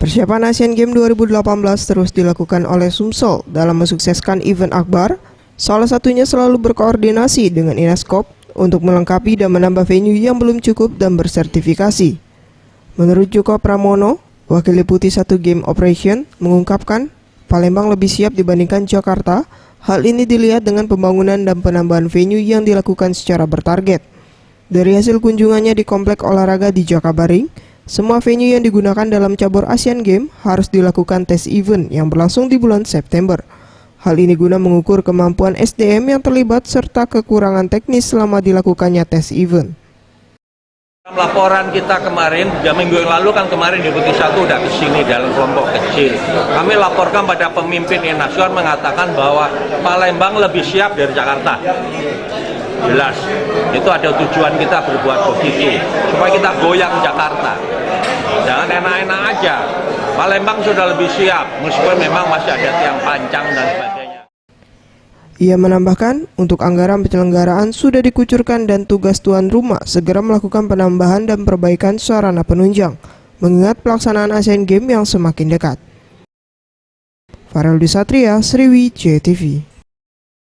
Persiapan Asian Games 2018 terus dilakukan oleh Sumsel dalam mensukseskan event akbar, salah satunya selalu berkoordinasi dengan Inascope untuk melengkapi dan menambah venue yang belum cukup dan bersertifikasi. Menurut Joko Pramono, Wakil Deputi 1 Game Operation, mengungkapkan Palembang lebih siap dibandingkan Jakarta. Hal ini dilihat dengan pembangunan dan penambahan venue yang dilakukan secara bertarget. Dari hasil kunjungannya di Komplek Olahraga di Jakabaring, semua venue yang digunakan dalam cabur Asian Games harus dilakukan tes event yang berlangsung di bulan September. Hal ini guna mengukur kemampuan SDM yang terlibat serta kekurangan teknis selama dilakukannya tes event. Laporan kita kemarin, minggu yang lalu kan kemarin Deputi 1 udah kesini dalam kelompok kecil. Kami laporkan pada pemimpin Inascope mengatakan bahwa Palembang lebih siap dari Jakarta. Jelas, itu ada tujuan kita berbuat begitu, supaya kita goyang Jakarta. Jangan enak-enak aja. Palembang sudah lebih siap, meskipun memang masih ada tiang panjang dan sebagainya. Ia menambahkan, untuk anggaran penyelenggaraan sudah dikucurkan dan tugas tuan rumah segera melakukan penambahan dan perbaikan sarana penunjang, mengingat pelaksanaan Asian Games yang semakin dekat. Farel Disatria, Sriwijaya TV.